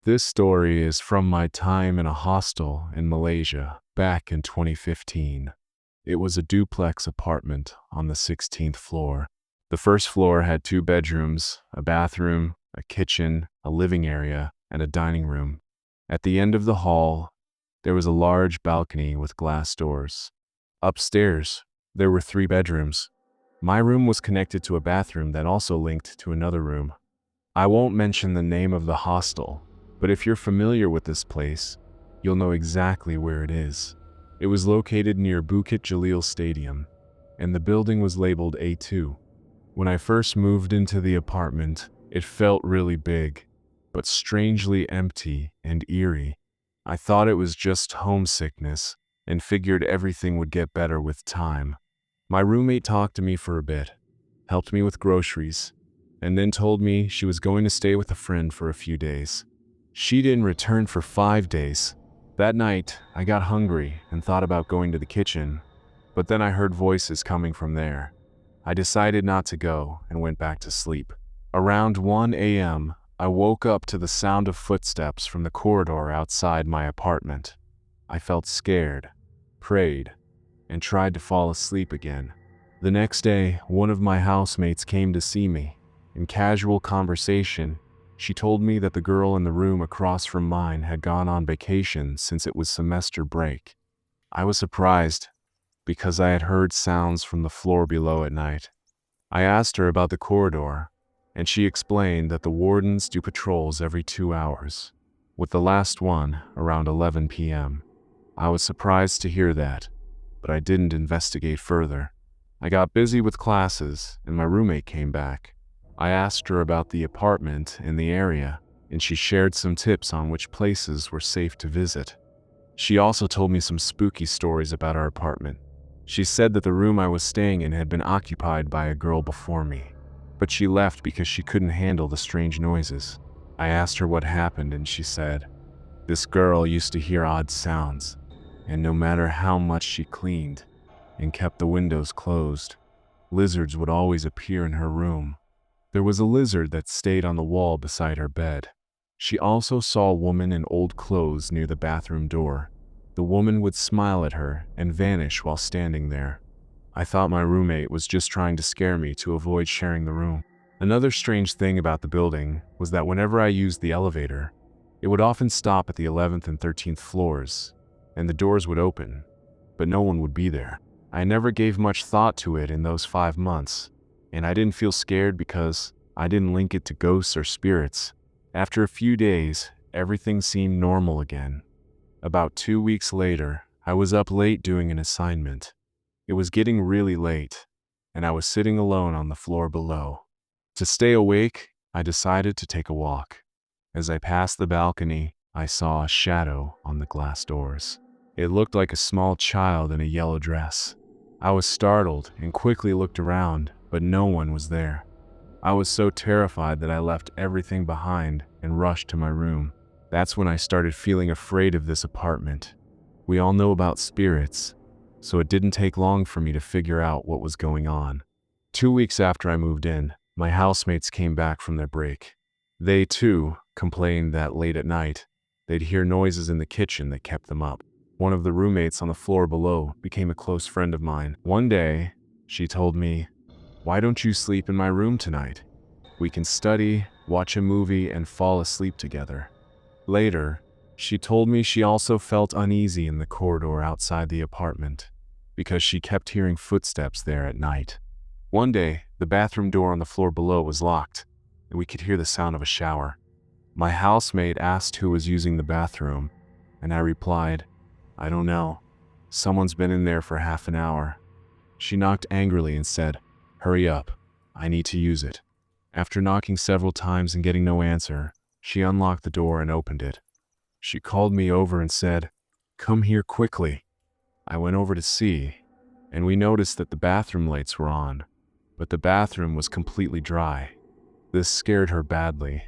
This story is from my time in a hostel in Malaysia back in 2015. It was a duplex apartment on the 16th floor. The first floor had two bedrooms, a bathroom, a kitchen, a living area, and a dining room. At the end of the hall, there was a large balcony with glass doors. Upstairs, there were three bedrooms. My room was connected to a bathroom that also linked to another room. I won't mention the name of the hostel, but if you're familiar with this place, you'll know exactly where it is. It was located near Bukit Jalil Stadium, and the building was labeled A2. When I first moved into the apartment, it felt really big, but strangely empty and eerie. I thought it was just homesickness and figured everything would get better with time. My roommate talked to me for a bit, helped me with groceries, and then told me she was going to stay with a friend for a few days. She didn't return for 5 days. That night, I got hungry and thought about going to the kitchen, but then I heard voices coming from there. I decided not to go and went back to sleep. Around 1 a.m., I woke up to the sound of footsteps from the corridor outside my apartment. I felt scared, prayed, and tried to fall asleep again. The next day, one of my housemates came to see me. In casual conversation, she told me that the girl in the room across from mine had gone on vacation since it was semester break. I was surprised because I had heard sounds from the floor below at night. I asked her about the corridor, and she explained that the wardens do patrols every 2 hours, with the last one around 11 p.m. I was surprised to hear that, but I didn't investigate further. I got busy with classes, and my roommate came back. I asked her about the apartment and the area, and she shared some tips on which places were safe to visit. She also told me some spooky stories about our apartment. She said that the room I was staying in had been occupied by a girl before me, but she left because she couldn't handle the strange noises. I asked her what happened, and she said, "This girl used to hear odd sounds, and no matter how much she cleaned and kept the windows closed, lizards would always appear in her room. There was a lizard that stayed on the wall beside her bed. She also saw a woman in old clothes near the bathroom door. The woman would smile at her and vanish while standing there. I thought my roommate was just trying to scare me to avoid sharing the room." Another strange thing about the building was that whenever I used the elevator, it would often stop at the 11th and 13th floors, and the doors would open, but no one would be there. I never gave much thought to it in those 5 months, and I didn't feel scared because I didn't link it to ghosts or spirits. After a few days, everything seemed normal again. About 2 weeks later, I was up late doing an assignment. It was getting really late, and I was sitting alone on the floor below. To stay awake, I decided to take a walk. As I passed the balcony, I saw a shadow on the glass doors. It looked like a small child in a yellow dress. I was startled and quickly looked around, but no one was there. I was so terrified that I left everything behind and rushed to my room. That's when I started feeling afraid of this apartment. We all know about spirits, so it didn't take long for me to figure out what was going on. 2 weeks after I moved in, my housemates came back from their break. They, too, complained that late at night, they'd hear noises in the kitchen that kept them up. One of the roommates on the floor below became a close friend of mine. One day, she told me, "Why don't you sleep in my room tonight? We can study, watch a movie, and fall asleep together." Later, she told me she also felt uneasy in the corridor outside the apartment because she kept hearing footsteps there at night. One day, the bathroom door on the floor below was locked, and we could hear the sound of a shower. My housemate asked who was using the bathroom, and I replied, "I don't know. Someone's been in there for half an hour." She knocked angrily and said, "Hurry up. I need to use it." After knocking several times and getting no answer, she unlocked the door and opened it. She called me over and said, "Come here quickly." I went over to see, and we noticed that the bathroom lights were on, but the bathroom was completely dry. This scared her badly.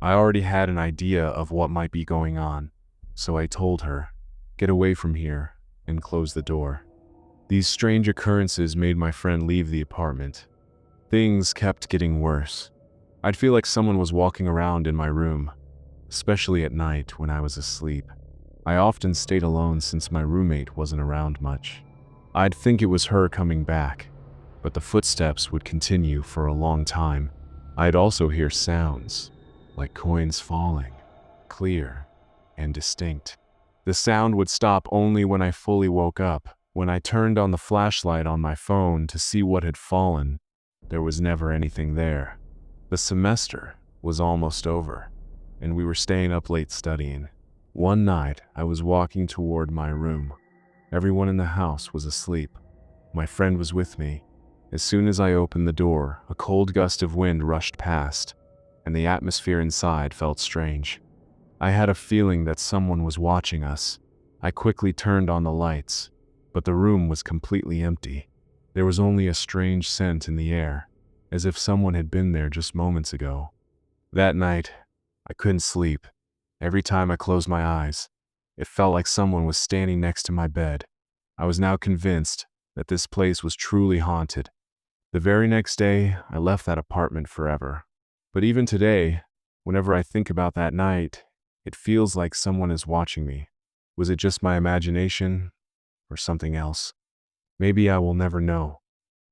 I already had an idea of what might be going on, so I told her, "Get away from here," and closed the door. These strange occurrences made my friend leave the apartment. Things kept getting worse. I'd feel like someone was walking around in my room. especially at night when I was asleep. I often stayed alone since my roommate wasn't around much. I'd think it was her coming back, but the footsteps would continue for a long time. I'd also hear sounds, like coins falling, clear and distinct. The sound would stop only when I fully woke up. When I turned on the flashlight on my phone to see what had fallen, there was never anything there. The semester was almost over, and we were staying up late studying. One night, I was walking toward my room. Everyone in the house was asleep. My friend was with me. As soon as I opened the door, a cold gust of wind rushed past, and the atmosphere inside felt strange. I had a feeling that someone was watching us. I quickly turned on the lights, but the room was completely empty. There was only a strange scent in the air, as if someone had been there just moments ago. That night, I couldn't sleep. Every time I closed my eyes, it felt like someone was standing next to my bed. I was now convinced that this place was truly haunted. The very next day, I left that apartment forever. But even today, whenever I think about that night, it feels like someone is watching me. Was it just my imagination or something else? Maybe I will never know.